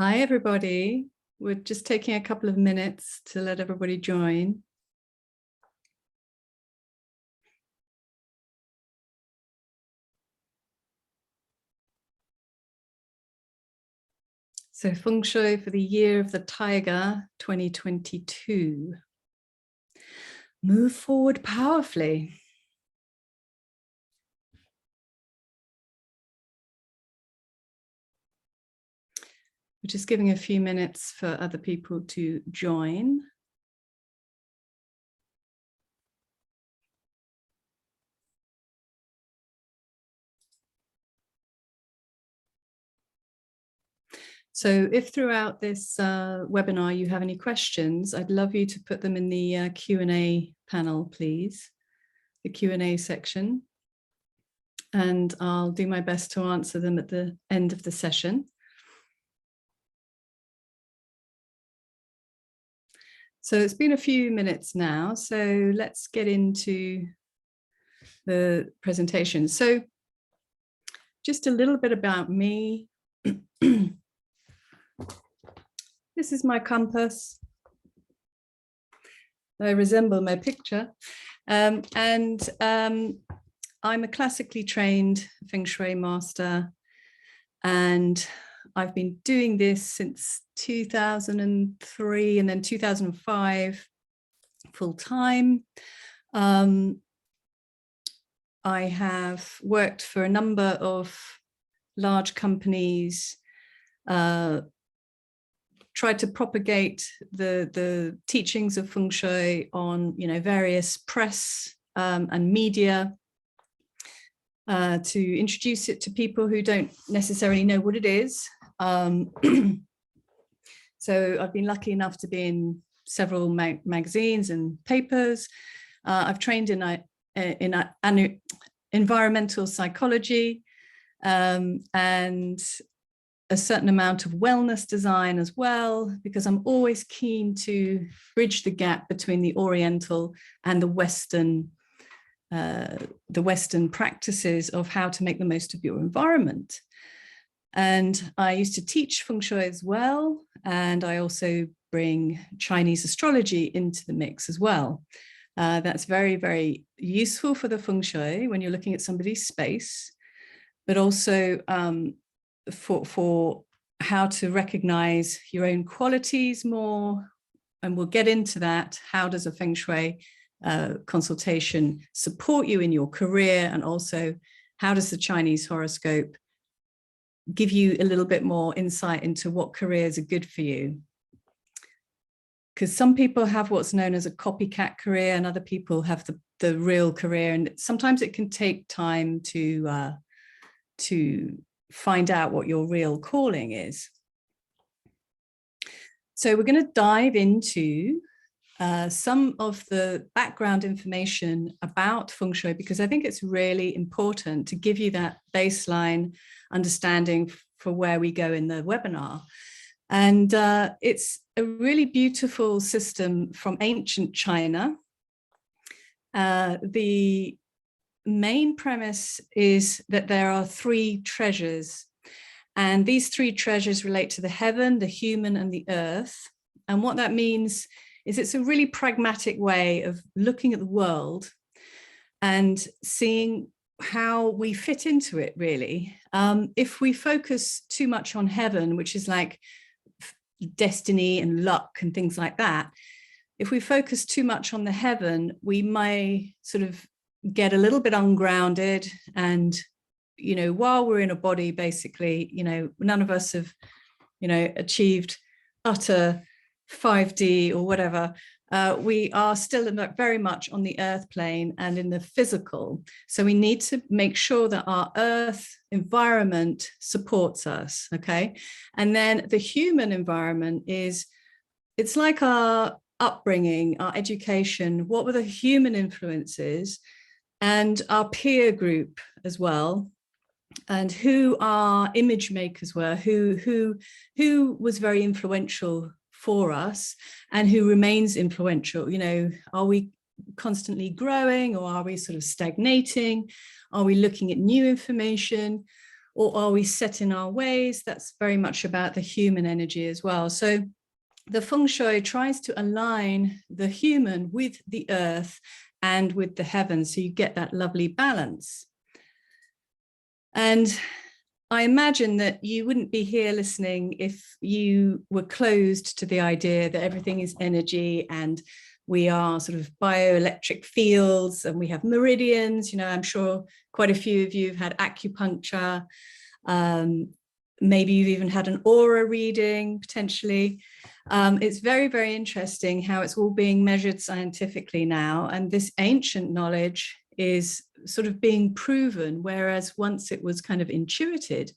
Hi, everybody. We're just taking a couple of minutes to let everybody join. So Feng Shui for the year of the Tiger 2022. Move forward powerfully. We're just giving a few minutes for other people to join. So if throughout this webinar you have any questions, I'd love you to put them in the Q&A panel, please, the Q&A section. And I'll do my best to answer them at the end of the session. So it's been a few minutes now, so let's get into the presentation. So just a little bit about me. This is my compass. I resemble my picture. I'm a classically trained Feng Shui master, and I've been doing this since 2003 and then 2005 full time. I have worked for a number of large companies, tried to propagate the teachings of Feng Shui on, various press and media, to introduce it to people who don't necessarily know what it is. So I've been lucky enough to be in several magazines and papers. I've trained in environmental psychology and a certain amount of wellness design as well, because I'm always keen to bridge the gap between the Oriental and the Western practices of how to make the most of your environment. And I used to teach Feng Shui as well, and I also bring Chinese astrology into the mix as well. That's very, very useful for the Feng Shui when you're looking at somebody's space, but also for how to recognize your own qualities more. And we'll get into that. How does a Feng Shui consultation support you in your career? And also, how does the Chinese horoscope give you a little bit more insight into what careers are good for you? Because some people have what's known as a copycat career, and other people have the real career. And sometimes it can take time to find out what your real calling is. So we're going to dive into some of the background information about Feng Shui, because I think it's really important to give you that baseline understanding for where we go in the webinar. And it's a really beautiful system from ancient China. The main premise is that there are three treasures, and these three treasures relate to the heaven, the human, and the earth. And what that means is it's a really pragmatic way of looking at the world and seeing how we fit into it, really. If we focus too much on heaven, which is like destiny and luck and things like that, if we focus too much on the heaven, we may sort of get a little bit ungrounded. And, while we're in a body, basically, none of us have, achieved utter 5D or whatever. We are still very much on the earth plane and in the physical. So we need to make sure that our earth environment supports us, okay? And then the human environment it's like our upbringing, our education, what were the human influences, and our peer group as well, and who our image makers were, who was very influential for us and who remains influential. Are we constantly growing, or are we sort of stagnating? Are we looking at new information? or are we set in our ways? That's very much about the human energy as well. So the Feng Shui tries to align the human with the earth and with the heavens, so you get that lovely balance. And I imagine that you wouldn't be here listening if you were closed to the idea that everything is energy and we are sort of bioelectric fields and we have meridians. You know, I'm sure quite a few of you have had acupuncture. Maybe you've even had an aura reading, potentially. It's very, very interesting how it's all being measured scientifically now. And this ancient knowledge is sort of being proven, whereas once it was kind of intuited.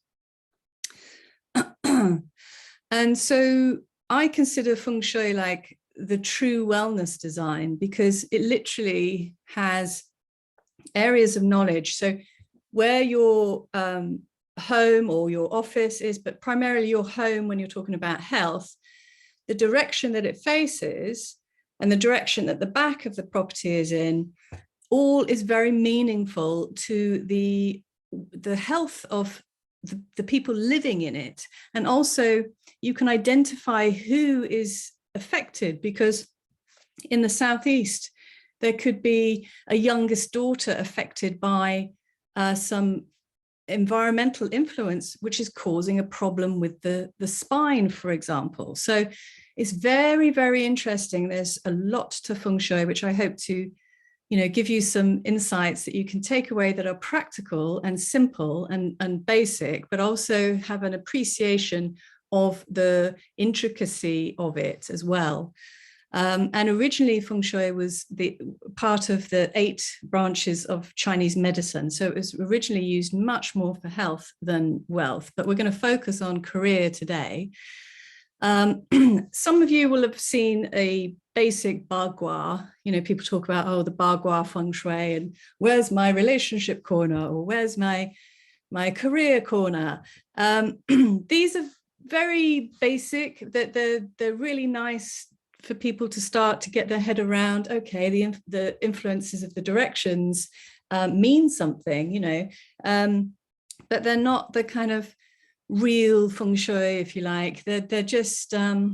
And so I consider Feng Shui like the true wellness design, because it literally has areas of knowledge. So where your home or your office is, but primarily your home when you're talking about health, the direction that it faces and the direction that the back of the property is in, all is very meaningful to the health of the people living in it. And also you can identify who is affected, because in the Southeast, there could be a youngest daughter affected by some environmental influence, which is causing a problem with the spine, for example. So it's very, very interesting. There's a lot to Feng Shui, which I hope to, you know, give you some insights that you can take away that are practical and simple and basic, but also have an appreciation of the intricacy of it as well. And originally Feng Shui was the part of the 8 branches of Chinese medicine. So it was originally used much more for health than wealth, but we're going to focus on career today. Some of you will have seen a basic Bagua. You know, people talk about, oh, the Bagua Feng Shui and where's my relationship corner, or where's my career corner. These are very basic, that they're really nice for people to start to get their head around. Okay, the influences of the directions mean something, you know, but they're not the kind of real Feng Shui, if you like. They're just, yeah,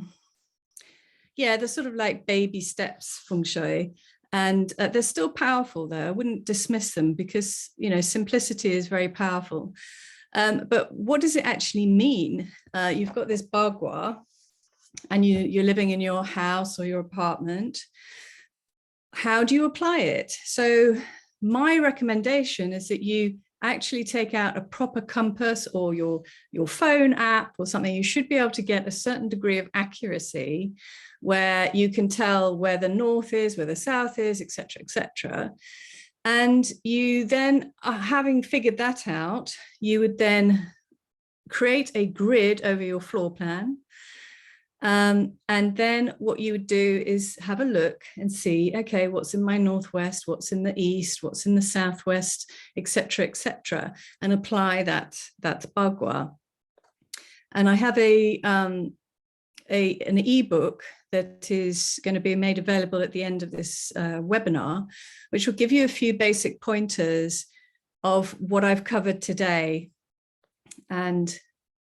they're sort of like baby steps Feng Shui. And they're still powerful though. I wouldn't dismiss them, because, you know, simplicity is very powerful. But what does it actually mean? You've got this Bagua, and you're living in your house or your apartment. How do you apply it? So my recommendation is that you actually take out a proper compass or your phone app or something. You should be able to get a certain degree of accuracy where you can tell where the north is, where the south is, etc., etc. And you then, having figured that out, you would then create a grid over your floor plan. And then what you would do is have a look and see, okay, what's in my northwest, what's in the east, what's in the southwest, etc., and apply that Bagua. And I have an ebook that is going to be made available at the end of this webinar, which will give you a few basic pointers of what I've covered today. And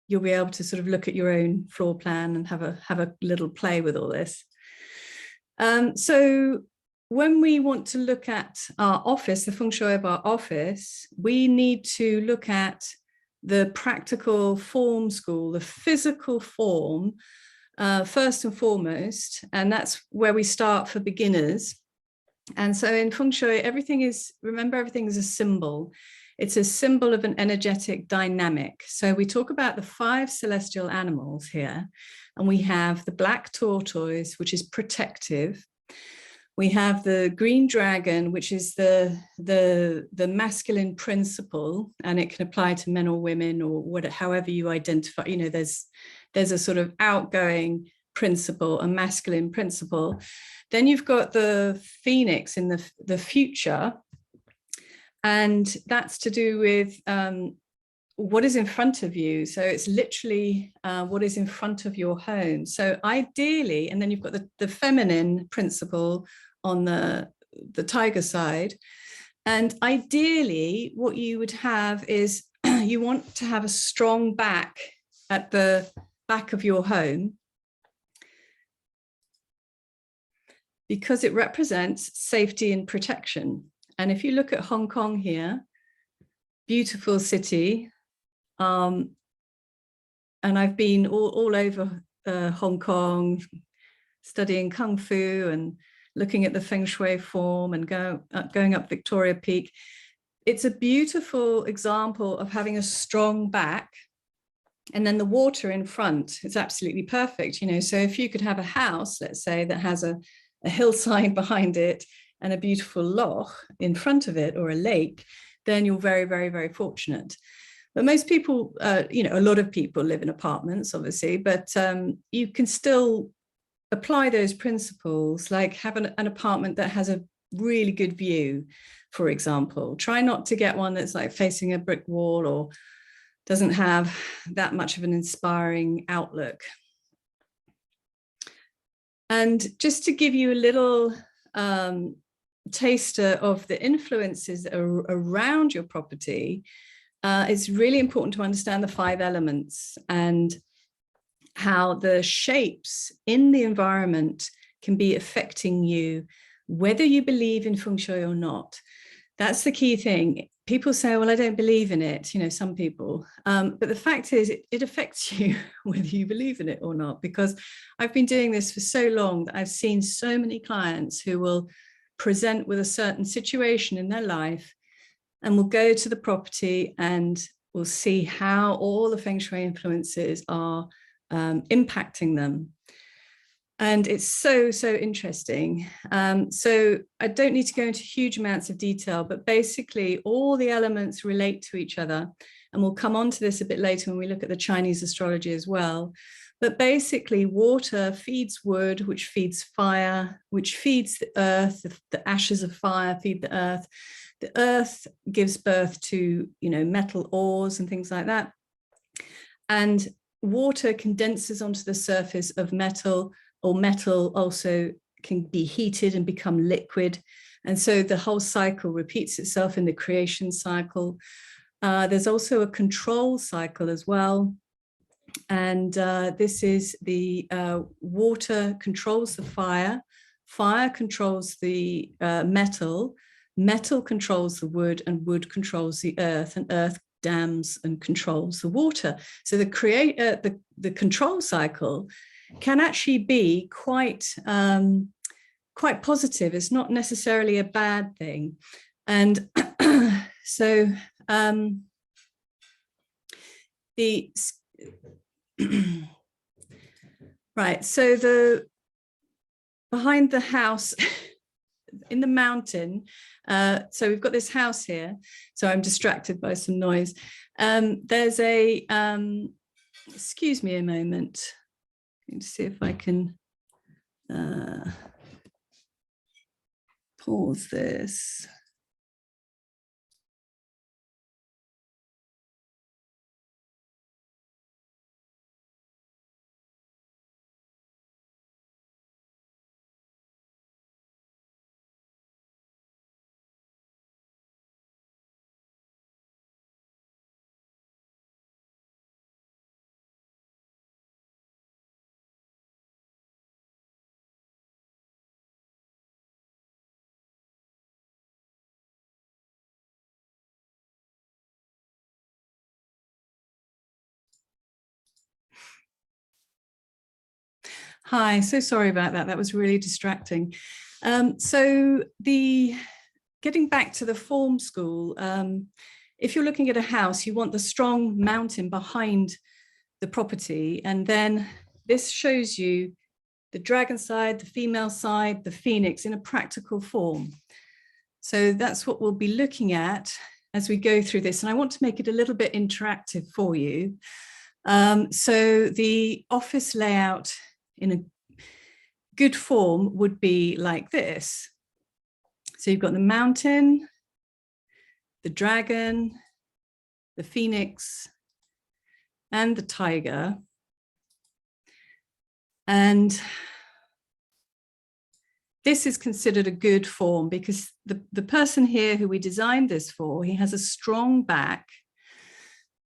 you'll be able to sort of look at your own floor plan and have a little play with all this. So when we want to look at our office, the Feng Shui of our office, we need to look at the practical form school, the physical form, first and foremost, and that's where we start for beginners. And so in Feng Shui, remember, everything is a symbol. It's a symbol of an energetic dynamic. So we talk about the 5 celestial animals here, and we have the black tortoise, which is protective. We have the green dragon, which is the masculine principle, and it can apply to men or women or however you identify. You know, there's a sort of outgoing principle, a masculine principle. Then you've got the phoenix in the future. And that's to do with what is in front of you. So it's literally what is in front of your home. So ideally, and then you've got the feminine principle on the tiger side. And ideally, what you would have is you want to have a strong back at the back of your home because it represents safety and protection. And if you look at Hong Kong here, beautiful city, and I've been all over Hong Kong, studying Kung Fu and looking at the Feng Shui form and going up Victoria Peak. It's a beautiful example of having a strong back, and then the water in front is absolutely perfect. You know, so if you could have a house, let's say, that has a hillside behind it and a beautiful loch in front of it, or a lake, then you're very, very, very fortunate. But most people, you know, a lot of people live in apartments, obviously, but you can still apply those principles, like have an apartment that has a really good view, for example. Try not to get one that's like facing a brick wall or doesn't have that much of an inspiring outlook. And just to give you a little taster of the influences that are around your property, it's really important to understand the 5 elements and how the shapes in the environment can be affecting you, whether you believe in Feng Shui or not. That's the key thing. People say, well, I don't believe in it, you know, some people. But the fact is, it affects you whether you believe in it or not, because I've been doing this for so long that I've seen so many clients who will present with a certain situation in their life and will go to the property and will see how all the Feng Shui influences are impacting them. And it's so, so interesting. So I don't need to go into huge amounts of detail, but basically all the elements relate to each other. And we'll come on to this a bit later when we look at the Chinese astrology as well. But basically water feeds wood, which feeds fire, which feeds the earth. The ashes of fire feed the earth. The earth gives birth to, you know, metal ores and things like that. And water condenses onto the surface of metal, or metal also can be heated and become liquid. And so the whole cycle repeats itself in the creation cycle. There's also a control cycle as well. And this is the water controls the fire, fire controls the metal, metal controls the wood, and wood controls the earth, and earth dams and controls the water. So the control cycle can actually be quite positive. It's not necessarily a bad thing. And so right, so behind the house in the mountain, so we've got this house here, so I'm distracted by some noise. There's a excuse me a moment. Let me see if I can pause this. Hi, so sorry about that. That was really distracting. So getting back to the form school, if you're looking at a house, you want the strong mountain behind the property. And then this shows you the dragon side, the female side, the phoenix in a practical form. So that's what we'll be looking at as we go through this. And I want to make it a little bit interactive for you. So the office layout in a good form would be like this. So you've got the mountain, the dragon, the phoenix, and the tiger. And this is considered a good form because the person here who we designed this for, he has a strong back.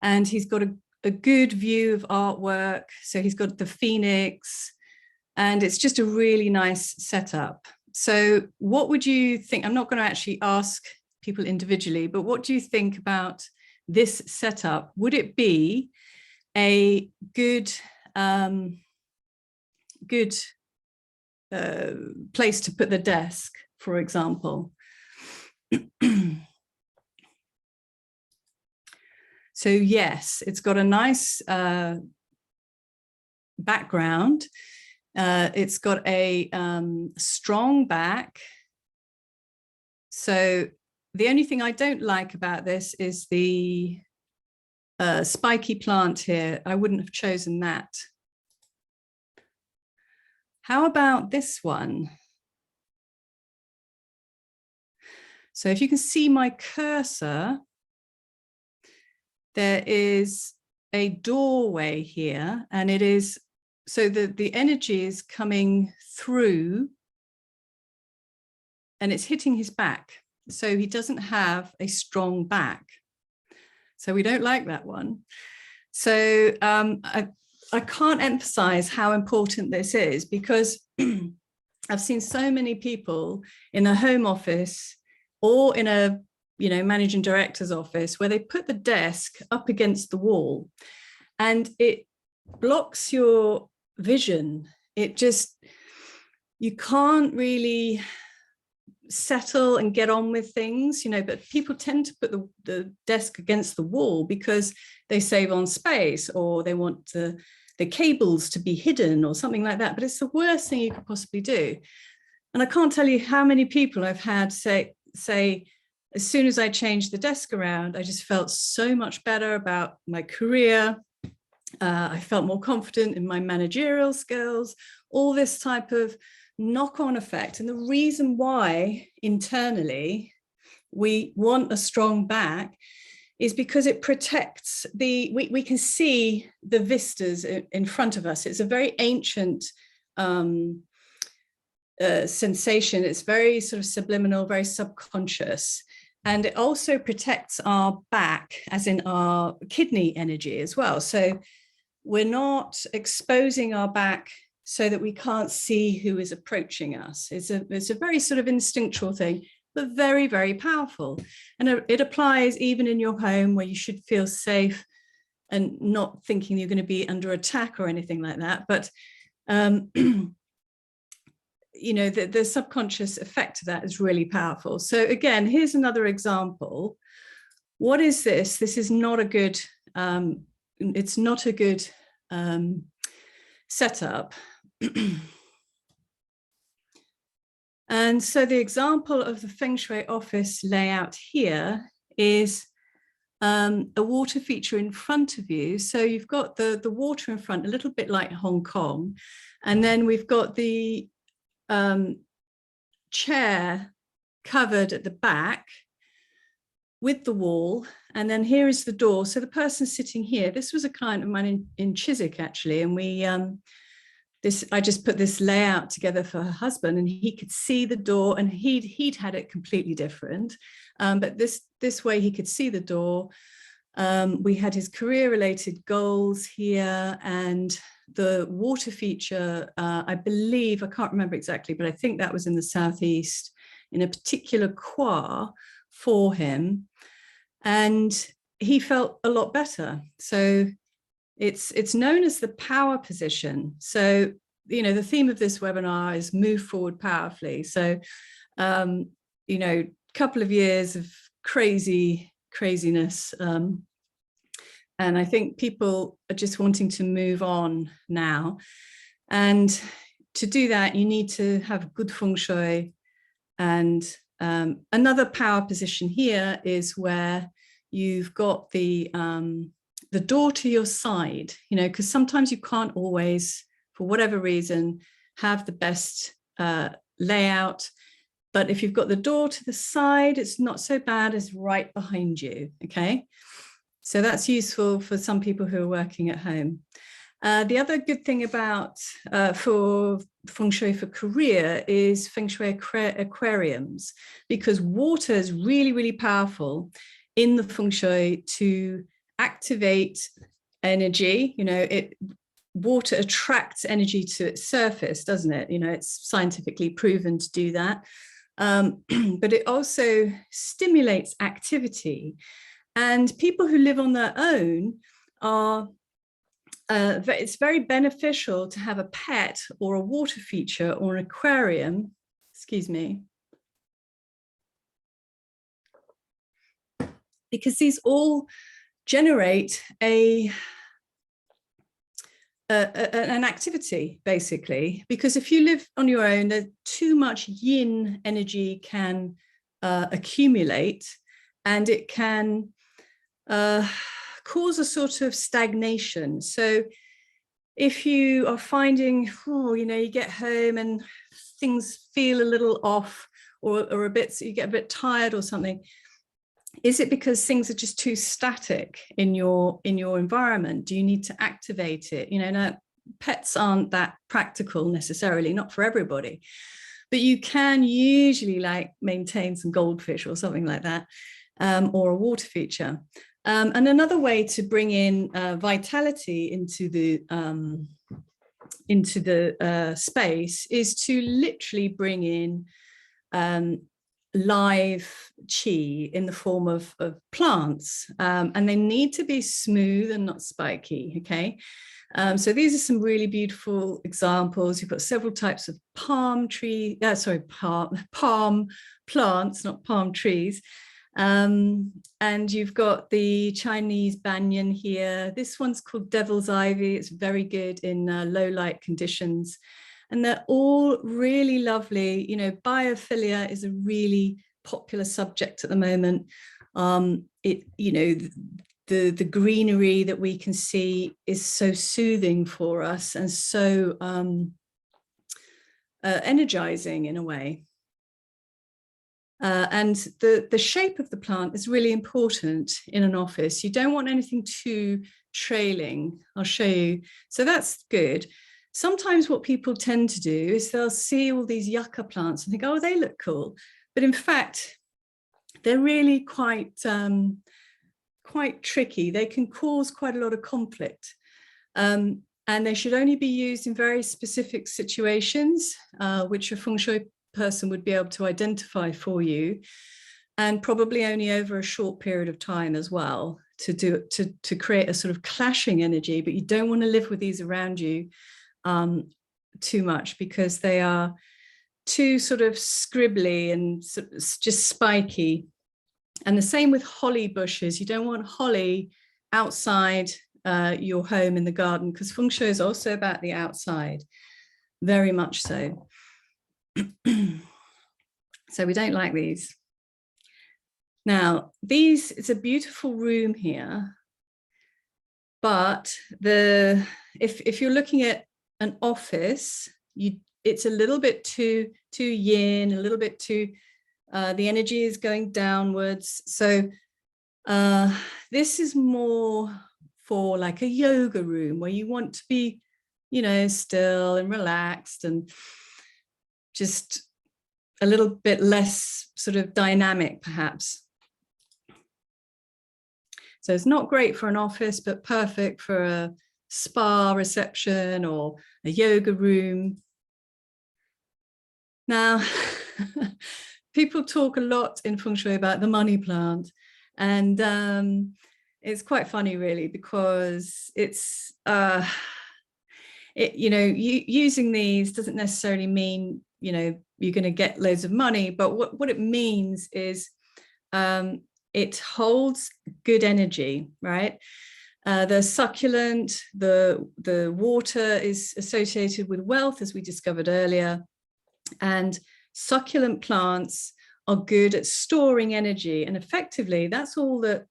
and he's got a good view of artwork. So he's got the Phoenix, and it's just a really nice setup. So what would you think? I'm not going to actually ask people individually, but what do you think about this setup? Would it be a good place to put the desk, for example? So yes, it's got a nice background. It's got a strong back. So the only thing I don't like about this is the spiky plant here. I wouldn't have chosen that. How about this one? So if you can see my cursor, there is a doorway here, and it is, so the energy is coming through and it's hitting his back. So he doesn't have a strong back. So we don't like that one. So I can't emphasize how important this is, because I've seen so many people in a home office or in a managing director's office where they put the desk up against the wall and it blocks your vision. It just, you can't really settle and get on with things, but people tend to put the desk against the wall because they save on space, or they want the cables to be hidden or something like that. But it's the worst thing you could possibly do. And I can't tell you how many people I've had say, as soon as I changed the desk around, I just felt so much better about my career. I felt more confident in my managerial skills, all this type of knock-on effect. And the reason why internally we want a strong back is because it protects we can see the vistas in front of us. It's a very ancient sensation. It's very sort of subliminal, very subconscious. And it also protects our back, as in our kidney energy as well. So we're not exposing our back so that we can't see who is approaching us. It's a very sort of instinctual thing, but very, very powerful. And it applies even in your home, where you should feel safe and not thinking you're going to be under attack or anything like that. But the subconscious effect of that is really powerful. So again, here's another example. What is this? This is not a good, it's not a good setup. And so the example of the Feng Shui office layout here is a water feature in front of you. So you've got the water in front, a little bit like Hong Kong. And then we've got the chair covered at the back with the wall, and then here is the door. So the person sitting here, this was a client of mine in Chiswick actually, and we I just put this layout together for her husband, and he could see the door, and he'd had it completely different, but this way he could see the door. We had his career related goals here, and the water feature, I believe, I can't remember exactly, but I think that was in the southeast in a particular Gua for him, and he felt a lot better. So it's known as the power position. So, the theme of this webinar is move forward powerfully. So, couple of years of craziness. And I think people are just wanting to move on now. And to do that, you need to have good Feng Shui. And another power position here is where you've got the door to your side, because sometimes you can't always, for whatever reason, have the best layout. But if you've got the door to the side, it's not so bad as right behind you, okay? So that's useful for some people who are working at home. The other good thing about for Feng Shui for career is Feng Shui aquariums, because water is really, really powerful in the Feng Shui to activate energy. Water attracts energy to its surface, doesn't it? It's scientifically proven to do that. But it also stimulates activity. And people who live on their own are, it's very beneficial to have a pet or a water feature or an aquarium, excuse me, because these all generate an activity, basically. Because if you live on your own, there's too much yin energy can accumulate, and it can cause a sort of stagnation. So if you are finding, you get home and things feel a little off, or a bit, you get a bit tired or something, is it because things are just too static in your environment? Do you need to activate it? Now, pets aren't that practical necessarily, not for everybody, but you can usually maintain some goldfish or something like that, or a water feature. And another way to bring in vitality into the space is to literally bring in live chi in the form of plants, and they need to be smooth and not spiky. Okay, so these are some really beautiful examples. You've got several types of palm plants, not palm trees. And you've got the Chinese banyan here. This one's called devil's ivy. It's very good in low light conditions. And they're all really lovely. Biophilia is a really popular subject at the moment. The greenery that we can see is so soothing for us and so energizing in a way. And the shape of the plant is really important in an office. You don't want anything too trailing. I'll show you. So that's good. Sometimes what people tend to do is they'll see all these yucca plants and think, oh, they look cool. But in fact, they're really quite tricky. They can cause quite a lot of conflict. And they should only be used in very specific situations, which a Feng Shui person would be able to identify for you, and probably only over a short period of time as well, to create a sort of clashing energy. But you don't want to live with these around you too much, because they are too sort of scribbly and just spiky. And the same with holly bushes. You don't want holly outside your home in the garden, because Feng Shui is also about the outside, very much so. So we don't like these. Now, it's a beautiful room here, but if you're looking at an office, it's a little bit too yin, a little bit too, the energy is going downwards. So this is more for like a yoga room, where you want to be, still and relaxed and just a little bit less sort of dynamic, perhaps. So it's not great for an office, but perfect for a spa reception or a yoga room. Now, people talk a lot in Feng Shui about the money plant, and it's quite funny, really, because it's using these doesn't necessarily mean you're going to get loads of money, but what it means is it holds good energy, right? The succulent, the water is associated with wealth, as we discovered earlier, and succulent plants are good at storing energy, and effectively that's all that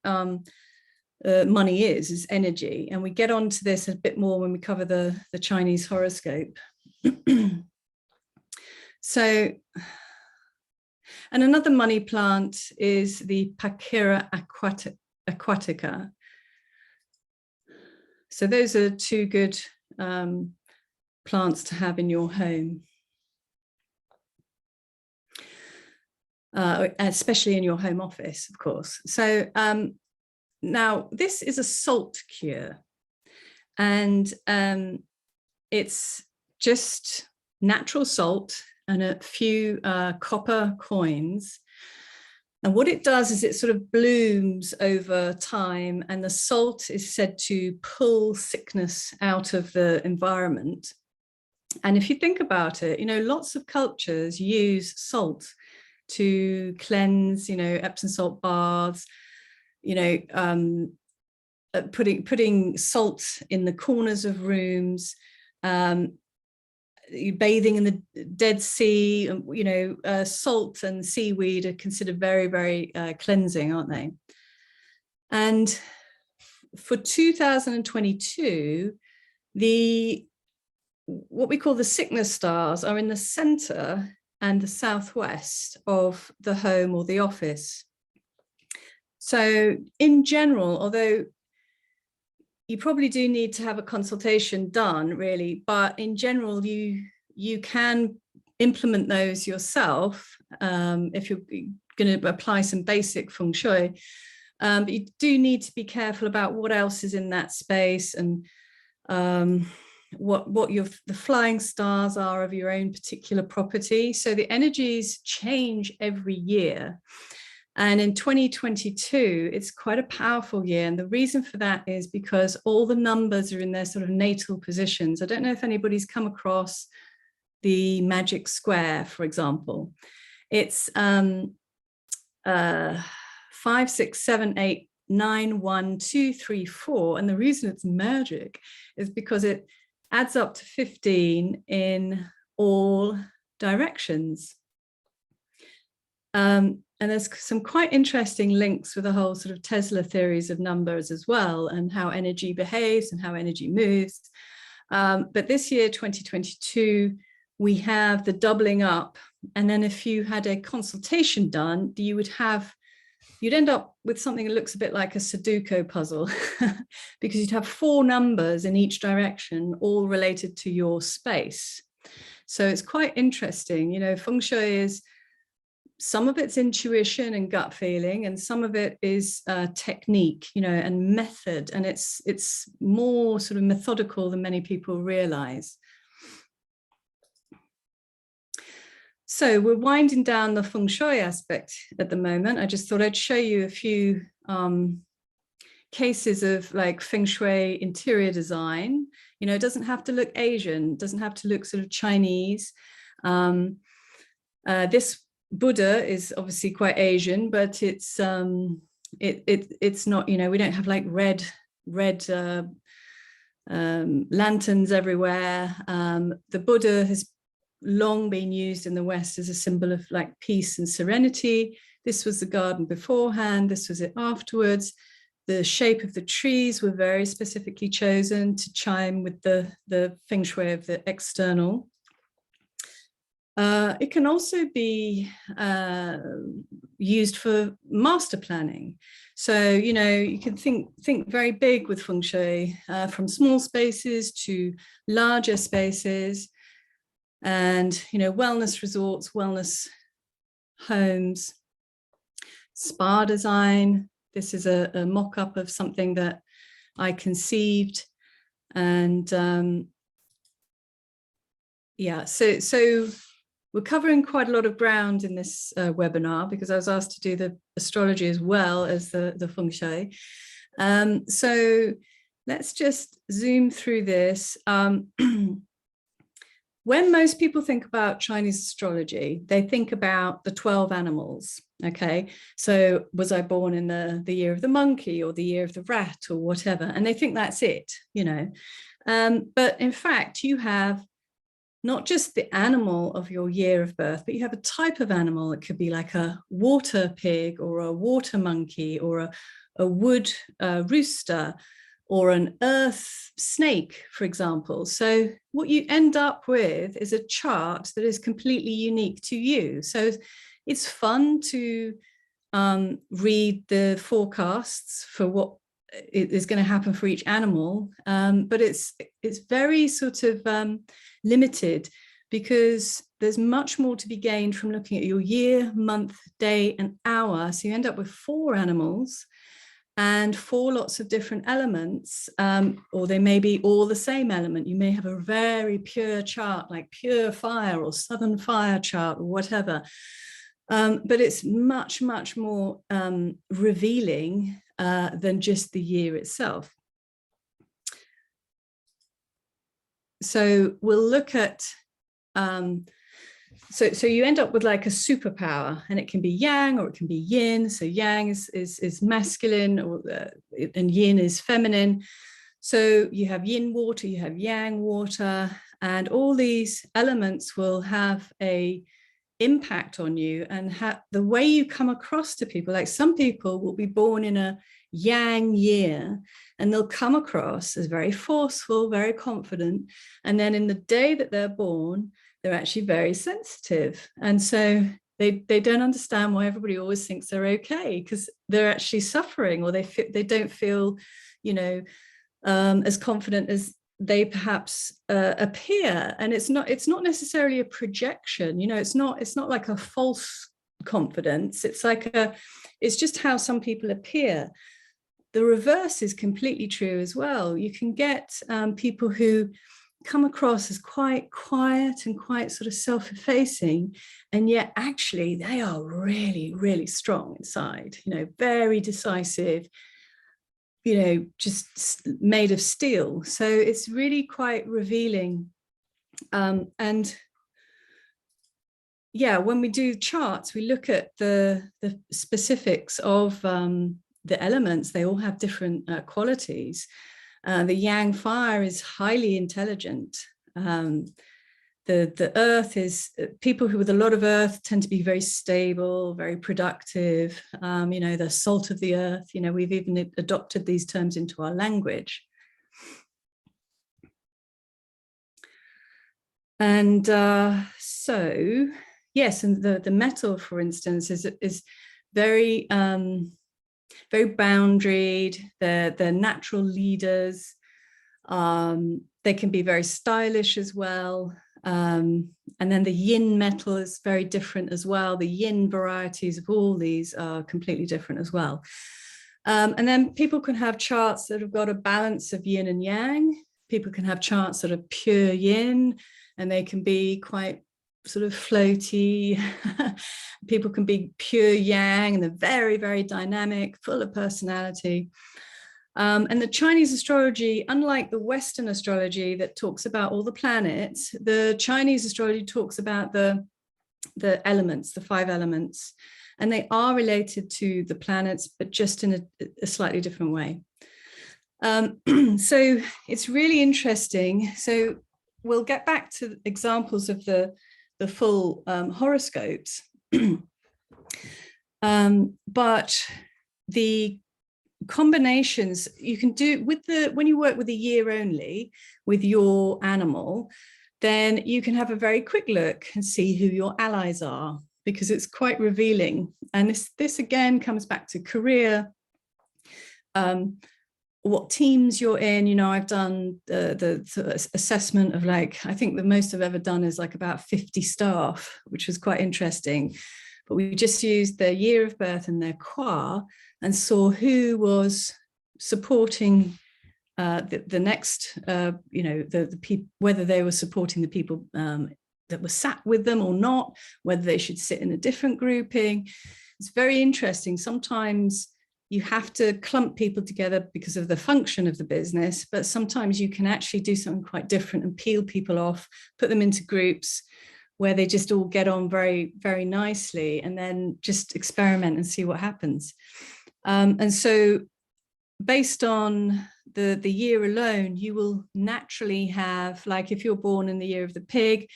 money is energy. And we get onto this a bit more when we cover the Chinese horoscope. So, and another money plant is the Pachira aquatica. So those are two good plants to have in your home, especially in your home office, of course. So now this is a salt cure, and it's just natural salt and a few copper coins. And what it does is it sort of blooms over time, and the salt is said to pull sickness out of the environment. And if you think about it, you know, lots of cultures use salt to cleanse, you know, Epsom salt baths, you know, putting salt in the corners of rooms, bathing in the Dead Sea, you know, salt and seaweed are considered very, very cleansing, aren't they? And for 2022, what we call the sickness stars are in the center and the southwest of the home or the office. So in general, although you probably do need to have a consultation done, really, but in general, you can implement those yourself if you're going to apply some basic Feng Shui. But you do need to be careful about what else is in that space, and what the flying stars are of your own particular property. So the energies change every year. And in 2022, it's quite a powerful year. And the reason for that is because all the numbers are in their sort of natal positions. I don't know if anybody's come across the magic square, for example. It's 5, 6, 7, 8, 9, 1, 2, 3, 4. And the reason it's magic is because it adds up to 15 in all directions. And there's some quite interesting links with the whole sort of Tesla theories of numbers as well, and how energy behaves and how energy moves. But this year, 2022, we have the doubling up. And then if you had a consultation done, you'd end up with something that looks a bit like a Sudoku puzzle because you'd have 4 numbers in each direction, all related to your space. So it's quite interesting. You know, Feng Shui is, some of it's intuition and gut feeling, and some of it is technique, you know, and method. And it's more sort of methodical than many people realize. So we're winding down the Feng Shui aspect at the moment. I just thought I'd show you a few cases of like Feng Shui interior design. You know, it doesn't have to look Asian, it doesn't have to look sort of Chinese. This Buddha is obviously quite Asian, but it's not, you know, we don't have like red lanterns everywhere. The Buddha has long been used in the West as a symbol of like peace and serenity. This was the garden beforehand, this was it afterwards. The shape of the trees were very specifically chosen to chime with the Feng Shui of the external. It can also be used for master planning. So, you know, you can think very big with Feng Shui, from small spaces to larger spaces, and, you know, wellness resorts, wellness homes, spa design. This is a mock-up of something that I conceived. And yeah, so we're covering quite a lot of ground in this webinar, because I was asked to do the astrology as well as the Feng Shui. So let's just zoom through this. When most people think about Chinese astrology, they think about the 12 animals, okay? So was I born in the year of the monkey or the year of the rat or whatever? And they think that's it, you know? But in fact, you have not just the animal of your year of birth, but you have a type of animal. It could be like a water pig or a water monkey or a wood rooster or an earth snake, for example. So what you end up with is a chart that is completely unique to you. So it's fun to read the forecasts for what is going to happen for each animal, but it's very sort of limited, because there's much more to be gained from looking at your year, month, day, and hour. So you end up with 4 animals, and for lots of different elements, or they may be all the same element. You may have a very pure chart, like pure fire or southern fire chart or whatever. But it's much, much more revealing than just the year itself. So we'll look at, so you end up with like a superpower, and it can be yang or it can be yin. So yang is masculine, or and yin is feminine. So you have yin water, you have yang water, and all these elements will have a impact on you, and the way you come across to people. Like some people will be born in a yang year, and they'll come across as very forceful, very confident, and then in the day that they're born, they're actually very sensitive, and so they don't understand why everybody always thinks they're okay, because they're actually suffering, or they don't feel, you know, as confident as they perhaps appear. And it's not necessarily a projection, you know, it's not like a false confidence. It's just how some people appear. The reverse is completely true as well. You can get people who come across as quite quiet and quite sort of self-effacing, and yet actually they are really, really strong inside, you know, very decisive, you know, just made of steel. So it's really quite revealing. And yeah, when we do charts, we look at the specifics of the elements. They all have different qualities. The yang fire is highly intelligent. The earth is, people who with a lot of earth tend to be very stable, very productive, you know, the salt of the earth. You know, we've even adopted these terms into our language. And so, yes, and the metal, for instance, is very, very boundaried. They're natural leaders. They can be very stylish as well. And then the yin metal is very different as well. The yin varieties of all these are completely different as well. And then people can have charts that have got a balance of yin and yang. People can have charts that are pure yin, and they can be quite sort of floaty. People can be pure yang, and they're very, very dynamic, full of personality. And the Chinese astrology, unlike the Western astrology that talks about all the planets, the Chinese astrology talks about the elements, the 5 elements, and they are related to the planets, but just in a slightly different way. So it's really interesting. So we'll get back to examples of the full horoscopes, but the combinations you can do with when you work with a year only with your animal, then you can have a very quick look and see who your allies are, because it's quite revealing. And this again comes back to career, what teams you're in. You know, I've done the assessment of, like, I think the most I've ever done is like about 50 staff, which was quite interesting. But we just used their year of birth and their Gua, and saw who was supporting the next, you know, the people, whether they were supporting the people that were sat with them or not, whether they should sit in a different grouping. It's very interesting. Sometimes you have to clump people together because of the function of the business, but sometimes you can actually do something quite different and peel people off, put them into groups where they just all get on very, very nicely, and then just experiment and see what happens. And so based on the year alone, you will naturally have, like if you're born in the year of the pig,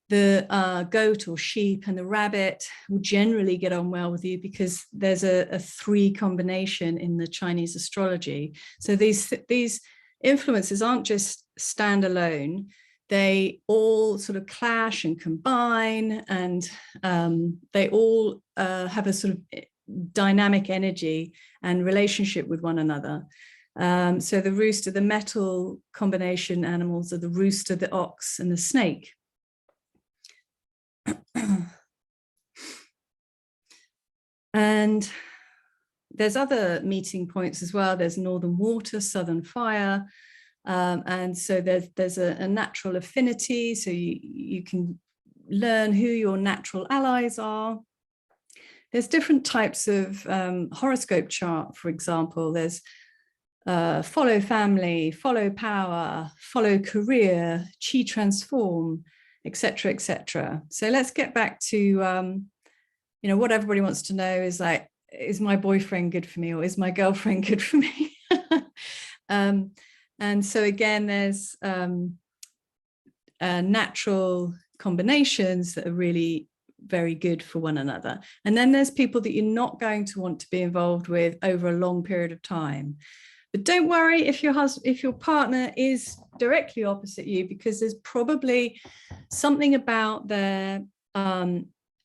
the goat or sheep and the rabbit will generally get on well with you, because there's a 3 combination in the Chinese astrology. So these influences aren't just standalone. They all sort of clash and combine, and they all have a sort of dynamic energy and relationship with one another. So the rooster, the metal combination animals are the rooster, the ox, and the snake. And there's other meeting points as well. There's northern water, southern fire. And so there's a natural affinity. So you can learn who your natural allies are. There's different types of horoscope chart, for example. There's follow family, follow power, follow career, chi transform, etc., etc. So let's get back to, you know, what everybody wants to know is like, is my boyfriend good for me, or is my girlfriend good for me? And so again, there's natural combinations that are really very good for one another. And then there's people that you're not going to want to be involved with over a long period of time. But don't worry if your partner is directly opposite you, because there's probably something about their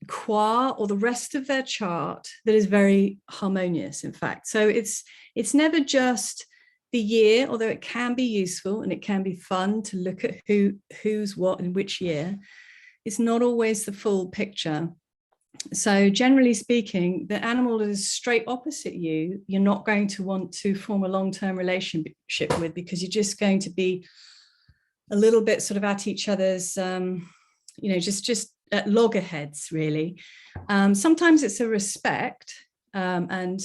Gua or the rest of their chart that is very harmonious, in fact. So it's never just the year, although it can be useful and it can be fun to look at who's what in which year. It's not always the full picture. So generally speaking, the animal that is straight opposite you, you're not going to want to form a long-term relationship with, because you're just going to be a little bit sort of at each other's, you know, just at loggerheads, really. Sometimes it's a respect, and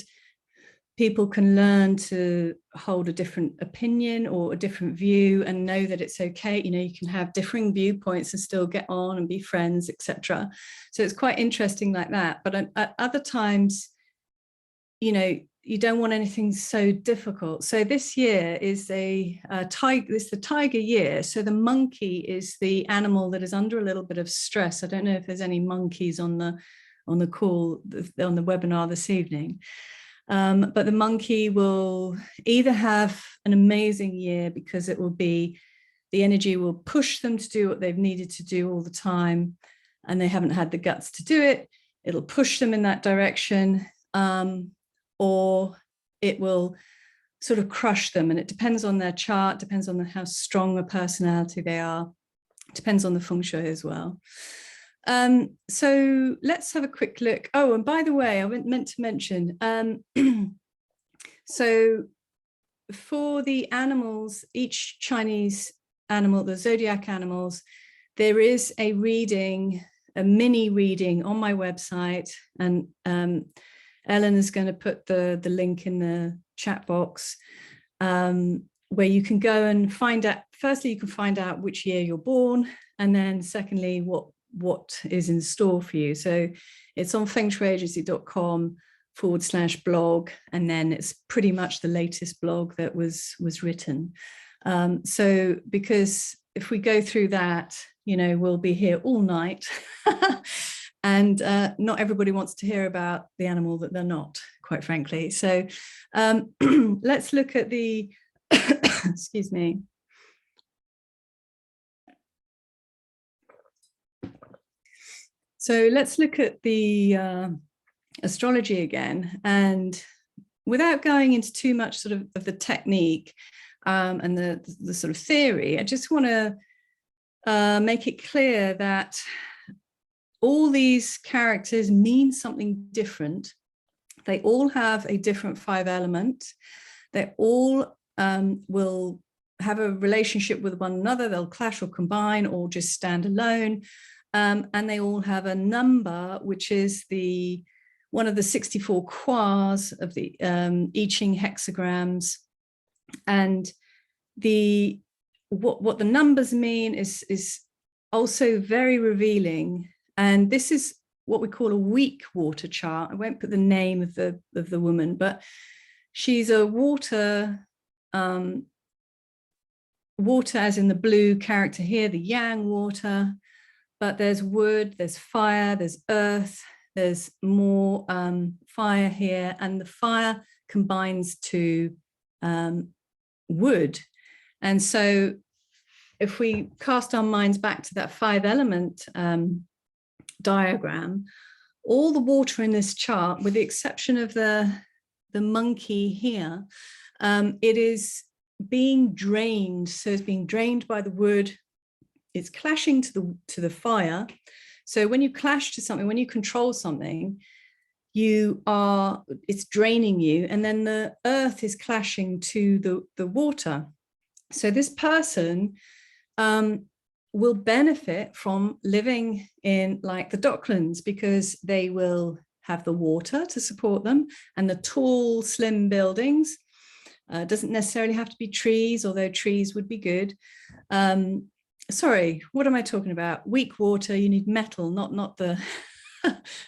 people can learn to hold a different opinion or a different view and know that it's okay. You know, you can have differing viewpoints and still get on and be friends, etc. So it's quite interesting like that. But at other times, you know, you don't want anything so difficult. So this year is the tiger year. So the monkey is the animal that is under a little bit of stress. I don't know if there's any monkeys on the call, on the webinar this evening. But the monkey will either have an amazing year because it will be, the energy will push them to do what they've needed to do all the time, and they haven't had the guts to do it. It'll push them in that direction, or it will sort of crush them. And it depends on their chart, depends on how strong a personality they are, depends on the Feng Shui as well. So let's have a quick look. Oh, and by the way, I meant to mention, so for the animals, each Chinese animal, the zodiac animals, there is a reading, a mini reading on my website, and Ellen is going to put the link in the chat box, where you can go and find out, firstly, you can find out which year you're born, and then secondly, what is in store for you. So it's on fengshuiagency.com/blog, and then it's pretty much the latest blog that was written. So because if we go through that, you know, we'll be here all night. And not everybody wants to hear about the animal that they're not, quite frankly. So let's look at the, excuse me. So let's look at the astrology again. And without going into too much sort of the technique and the sort of theory, I just want to make it clear that all these characters mean something different. They all have a different 5 element. They all will have a relationship with one another. They'll clash or combine or just stand alone. And they all have a number, which is one of the 64 quas of the I Ching hexagrams. And what the numbers mean is also very revealing. And this is what we call a weak water chart. I won't put the name of the woman, but she's a water as in the blue character here, the yang water. But there's wood, there's fire, there's earth, there's more fire here, and the fire combines to wood. And so if we cast our minds back to that 5 element diagram, all the water in this chart, with the exception of the monkey here, it is being drained. So it's being drained by the wood. It's clashing to the fire. So when you clash to something, when you control something, it's draining you, and then the earth is clashing to the water. So this person will benefit from living in like the Docklands, because they will have the water to support them and the tall, slim buildings. Doesn't necessarily have to be trees, although trees would be good. Sorry, what am I talking about? Weak water, you need metal, not the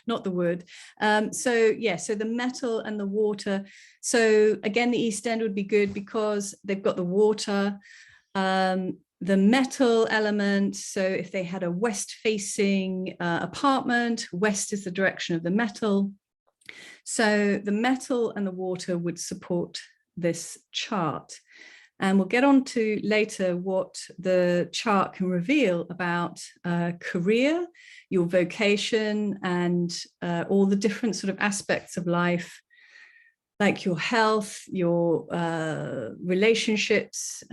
not the wood. So the metal and the water. So again, the East End would be good because they've got the water, the metal element. So if they had a west-facing apartment, west is the direction of the metal. So the metal and the water would support this chart. And we'll get on to later what the chart can reveal about career, your vocation, and all the different sort of aspects of life, like your health, your relationships,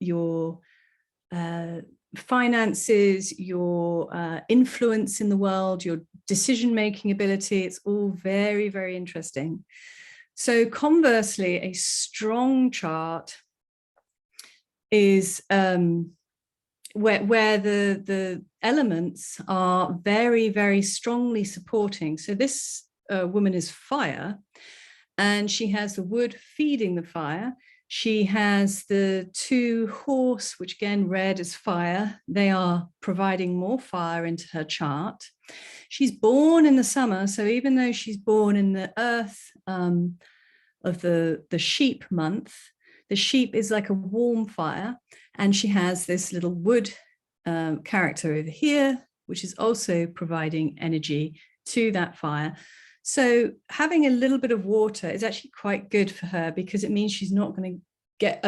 your finances, your influence in the world, your decision-making ability. It's all very, very interesting. So conversely, a strong chart is where the elements are very, very strongly supporting. So this woman is fire, and she has the wood feeding the fire. She has the 2 horse, which again, red is fire. They are providing more fire into her chart. She's born in the summer. So even though she's born in the earth of the sheep month, the sheep is like a warm fire. And she has this little wood character over here, which is also providing energy to that fire. So having a little bit of water is actually quite good for her, because it means she's not going to get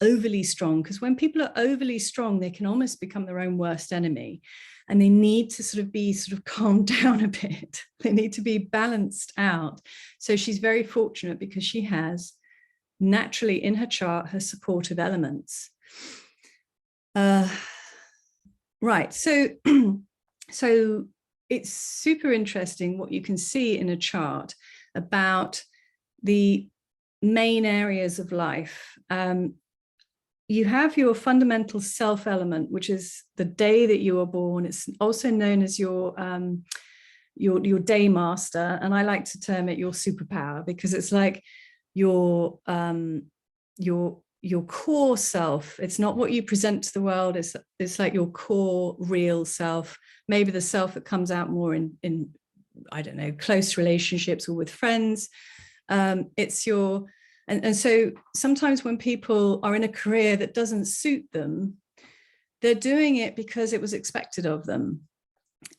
overly strong. Because when people are overly strong, they can almost become their own worst enemy. And they need to sort of calm down a bit. They need to be balanced out. So she's very fortunate because she has naturally in her chart her supportive elements. Right. So it's super interesting what you can see in a chart about the main areas of life. You have your fundamental self element, which is the day that you were born. It's also known as your day master. And I like to term it your superpower, because it's like your core self. It's not what you present to the world. It's like your core real self, maybe the self that comes out more in I don't know, close relationships or with friends. It's your, and so sometimes when people are in a career that doesn't suit them, they're doing it because it was expected of them.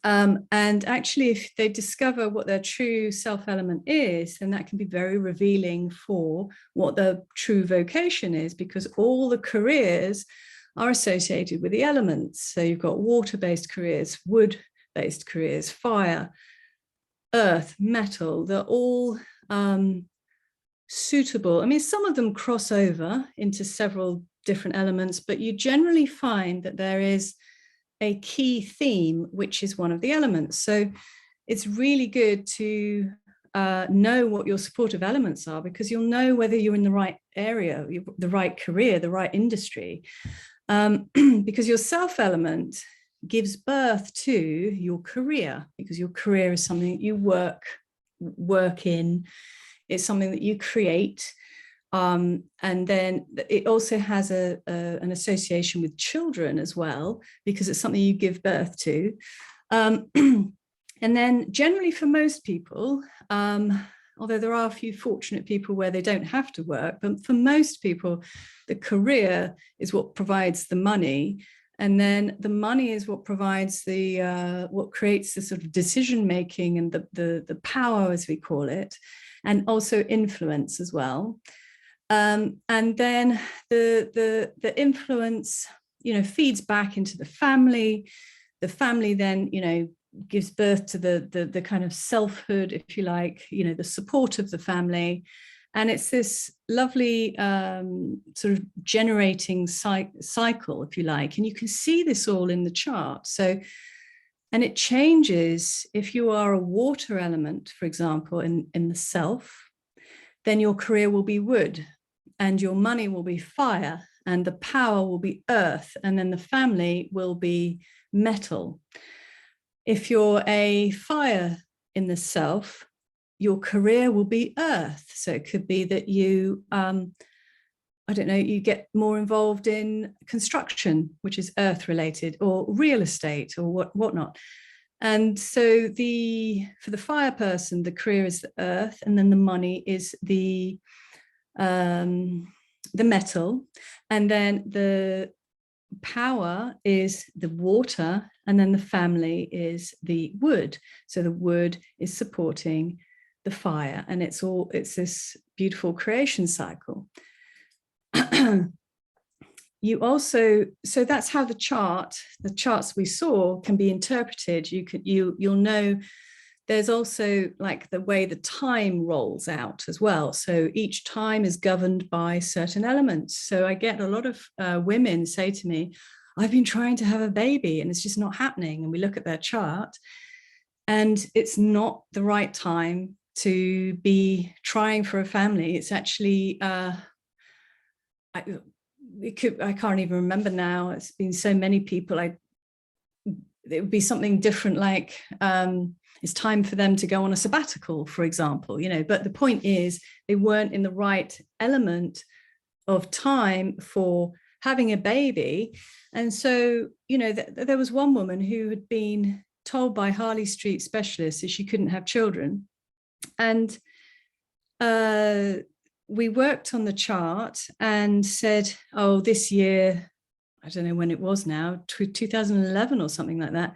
And actually, if they discover what their true self element is, then that can be very revealing for what the true vocation is, because all the careers are associated with the elements. So you've got water-based careers, wood-based careers, fire, earth, metal. They're all suitable. I mean, some of them cross over into several different elements, but you generally find that there is a key theme, which is one of the elements. So it's really good to know what your supportive elements are, because you'll know whether you're in the right area, the right career, the right industry, because your self element gives birth to your career, because your career is something that you work in. It's something that you create. And then it also has an association with children as well, because it's something you give birth to. And then generally for most people, although there are a few fortunate people where they don't have to work, but for most people, the career is what provides the money. And then the money is what provides what creates the sort of decision making and the power, as we call it, and also influence as well. And then the influence, feeds back into the family. The family then, gives birth to the kind of selfhood, if you like, the support of the family. And it's this lovely sort of generating cycle, if you like. And you can see this all in the chart. So And it changes if you are a water element, for example, in the self, then your career will be wood, and your money will be fire, and the power will be earth, and then the family will be metal. If you're a fire in the self, your career will be earth. So it could be that you, I don't know, you get more involved in construction, which is earth related, or real estate, or whatnot. And so for the fire person, the career is the earth, and then the money is the metal, and then the power is the water, and then the family is the wood. So the wood is supporting the fire, and it's this beautiful creation cycle. You also, so that's how the charts we saw can be interpreted. You'll know there's also like the way the time rolls out as well. So each time is governed by certain elements. So I get a lot of women say to me, I've been trying to have a baby and it's just not happening. And we look at their chart and it's not the right time to be trying for a family. It's actually, I can't even remember now. It's been so many people. It would be something different, like it's time for them to go on a sabbatical, for example, but the point is they weren't in the right element of time for having a baby. And so, there was one woman who had been told by Harley Street specialists that she couldn't have children. And we worked on the chart and said, oh, this year, I don't know when it was now, 2011 or something like that,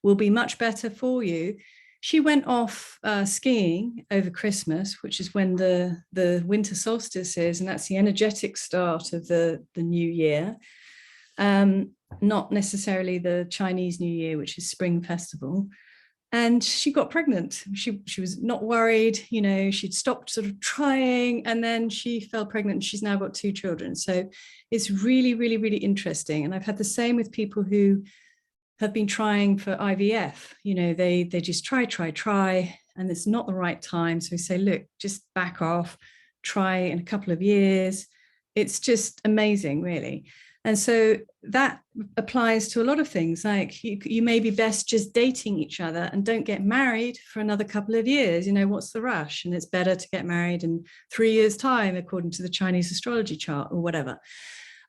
will be much better for you. She went off skiing over Christmas, which is when the winter solstice is, and that's the energetic start of the new year. Not necessarily the Chinese New Year, which is Spring Festival. And she got pregnant. She was not worried, she'd stopped sort of trying, and then she fell pregnant. She's now got 2 children. So it's really, really, really interesting. And I've had the same with people who have been trying for IVF. They just try, and it's not the right time. So we say, look, just back off, try in a couple of years. It's just amazing, really. And so that applies to a lot of things. Like you may be best just dating each other and don't get married for another couple of years. What's the rush? And it's better to get married in 3 years' time, according to the Chinese Astrology chart or whatever.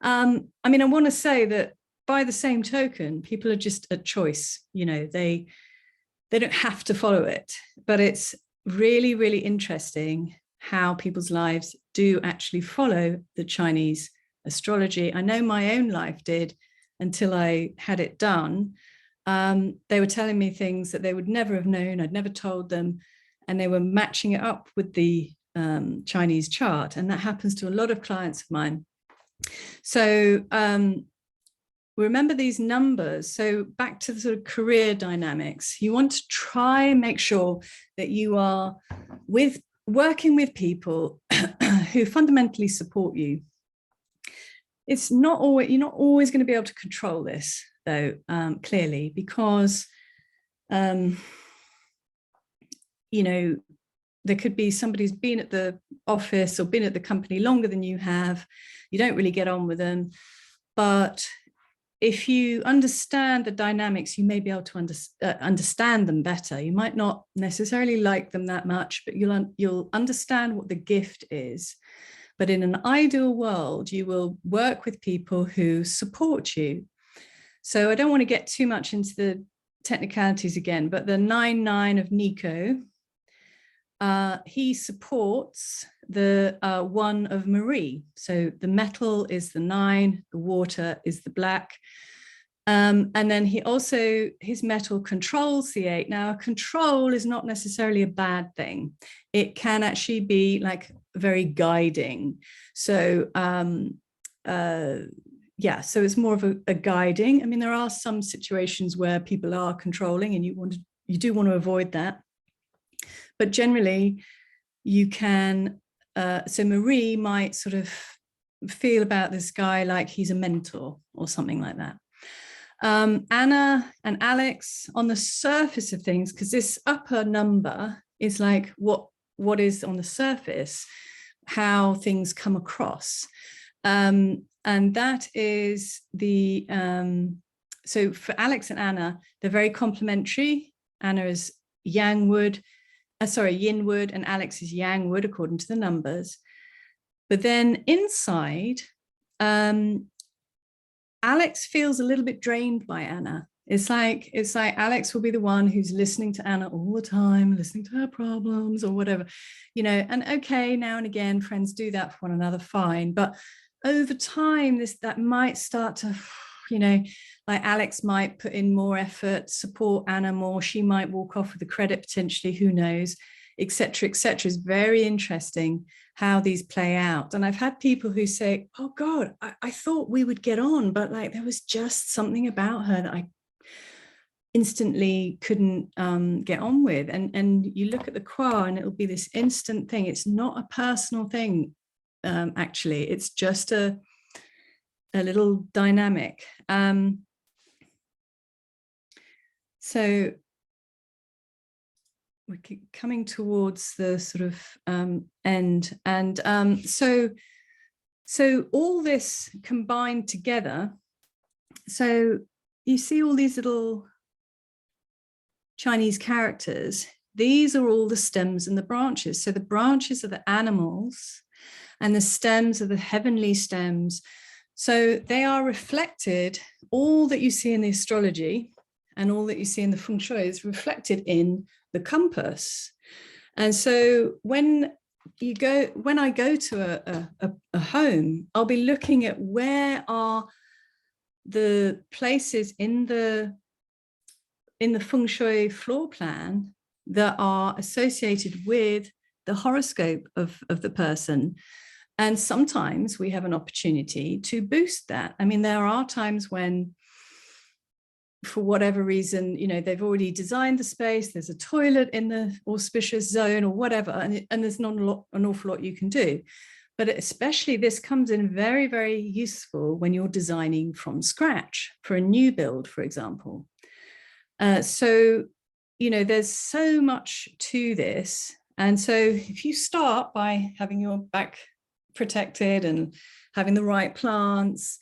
I want to say that by the same token, people are just a choice. They don't have to follow it, but it's really, really interesting how people's lives do actually follow the Chinese astrology. I know my own life did until I had it done. They were telling me things that they would never have known. I'd never told them, and they were matching it up with the Chinese chart. And that happens to a lot of clients of mine. So remember these numbers. So back to the sort of career dynamics, you want to try and make sure that you are working with people who fundamentally support you. It's not always, you're not always going to be able to control this, though, clearly, because, there could be somebody who's been at the office or been at the company longer than you have. You don't really get on with them. But if you understand the dynamics, you may be able to understand them better. You might not necessarily like them that much, but you'll understand what the gift is. But in an ideal world, you will work with people who support you. So I don't want to get too much into the technicalities again, but the 9-9 of Nico, he supports the 1 of Marie. So the metal is the 9, the water is the black. And then his metal controls the 8. Now, control is not necessarily a bad thing. It can actually be like very guiding. So, so it's more of a guiding. There are some situations where people are controlling, and you do want to avoid that. But generally, you can. So Marie might sort of feel about this guy like he's a mentor or something like that. Anna and Alex, on the surface of things, because this upper number is like what is on the surface, how things come across. And that is the, so for Alex and Anna, they're very complementary. Anna is yin wood, and Alex is yang wood, according to the numbers. But then inside, Alex feels a little bit drained by Anna. It's like Alex will be the one who's listening to Anna all the time, listening to her problems or whatever, you know, and okay, now and again, friends do that for one another, fine. But over time, that might start to, you know, like Alex might put in more effort, support Anna more. She might walk off with the credit potentially, who knows, etc., etc. Is very interesting how these play out. And I've had people who say, oh God, I thought we would get on, but like there was just something about her that I instantly couldn't get on with. And you look at the Gua and it'll be this instant thing. It's not a personal thing, actually. It's just a little dynamic. So we're coming towards the sort of end. And so all this combined together, so you see all these little Chinese characters, these are all the stems and the branches. So the branches are the animals and the stems are the heavenly stems. So they are reflected, all that you see in the astrology and all that you see in the Feng Shui is reflected in the compass. And so when I go to a home, I'll be looking at where are the places in the Feng Shui floor plan that are associated with the horoscope of the person. And sometimes we have an opportunity to boost that. I mean, there are times when, for whatever reason, you know, they've already designed the space, there's a toilet in the auspicious zone or whatever, and there's not an awful lot you can do. But especially this comes in very, very useful when you're designing from scratch for a new build, for example. So, you know, there's so much to this. And so if you start by having your back protected and having the right plants,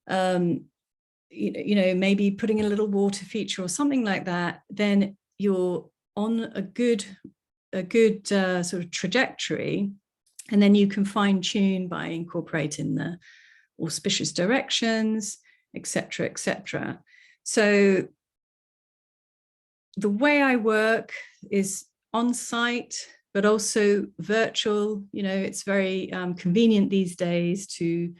you know, maybe putting in a little water feature or something like that, then you're on a good sort of trajectory. And then you can fine tune by incorporating the auspicious directions, etc., etc. So the way I work is on site, but also virtual. You know, it's very convenient these days to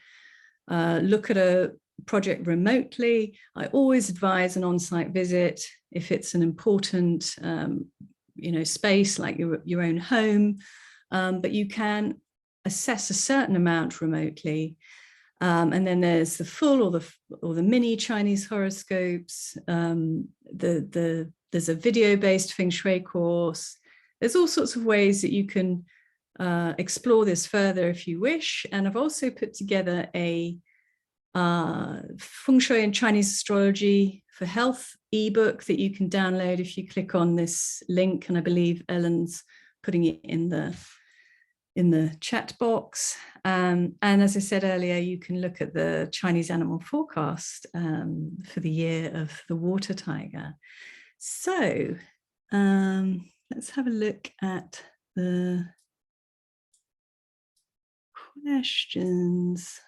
look at a project remotely. I always advise an on-site visit if it's an important, you know, space like your own home, but you can assess a certain amount remotely. And then there's the full or the mini Chinese horoscopes. There's a video-based Feng Shui course. There's all sorts of ways that you can explore this further if you wish. And I've also put together a Feng Shui and Chinese Astrology for Health ebook that you can download if you click on this link. And I believe Ellen's putting it in the chat box. And as I said earlier, you can look at the Chinese animal forecast for the year of the water tiger. So let's have a look at the questions.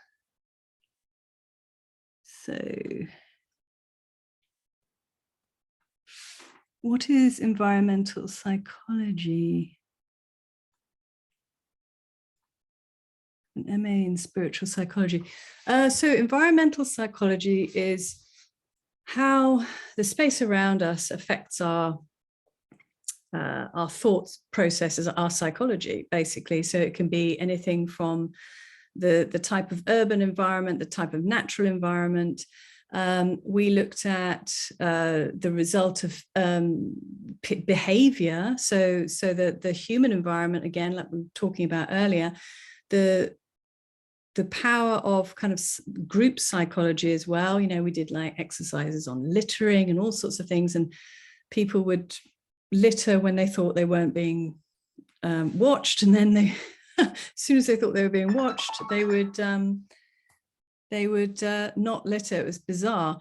So what is environmental psychology? An MA in spiritual psychology. So environmental psychology is how the space around us affects our thoughts processes, our psychology, basically. So it can be anything from the type of urban environment, the type of natural environment. We looked at the result of behavior. So that the human environment, again, like we were talking about earlier, the the power of kind of group psychology as well. You know, we did like exercises on littering and all sorts of things, and people would litter when they thought they weren't being watched, and then they as soon as they thought they were being watched, they would not litter. It was bizarre.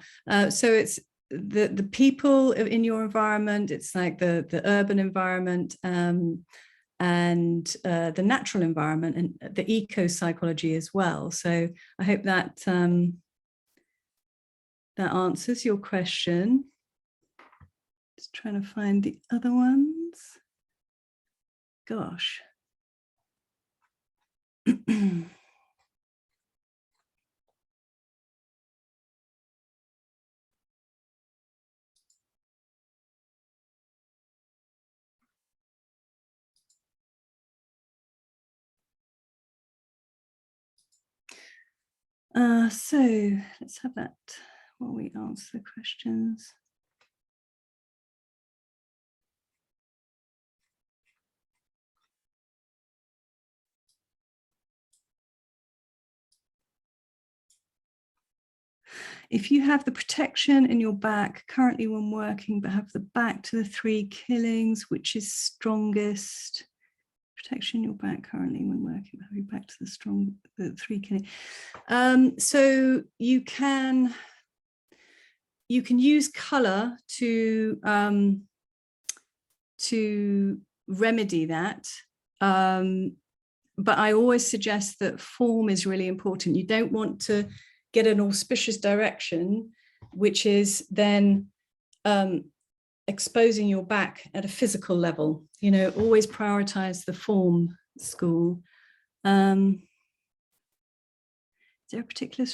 So it's the people in your environment. It's like the urban environment, and the natural environment, and the eco psychology as well. So I hope that that answers your question. Just trying to find the other ones. Gosh. So let's have that while we answer the questions. If you have the protection in your back currently when working, but have the back to the 3 killings, which is strongest? Protection in your back currently when working, but have your back to the 3 killing. So you can use color to remedy that. But I always suggest that form is really important. You don't want to get an auspicious direction, which is then exposing your back at a physical level. You know, always prioritize the form school. Is there a particular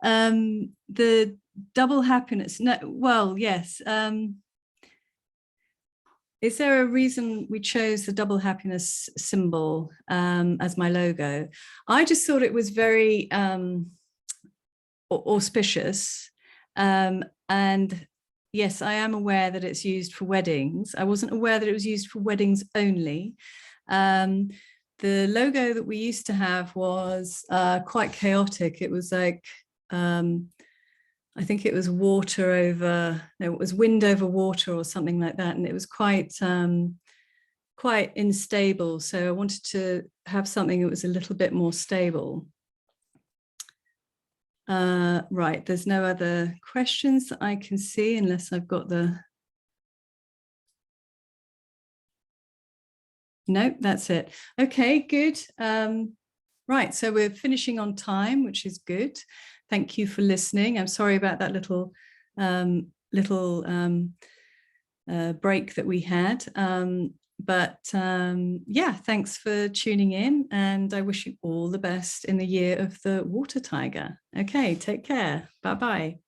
the double happiness? No, well, yes. Is there a reason we chose the double happiness symbol as my logo? I just thought it was very auspicious. And yes, I am aware that it's used for weddings. I wasn't aware that it was used for weddings only. The logo that we used to have was quite chaotic. It was like, I think it was water over, no, it was wind over water or something like that. And it was quite unstable. So I wanted to have something that was a little bit more stable. Right, there's no other questions that I can see unless I've got the... Nope, that's it. Okay, good. Right, so we're finishing on time, which is good. Thank you for listening. I'm sorry about that little break that we had. Yeah, thanks for tuning in, and I wish you all the best in the year of the water tiger. Okay, take care. Bye-bye.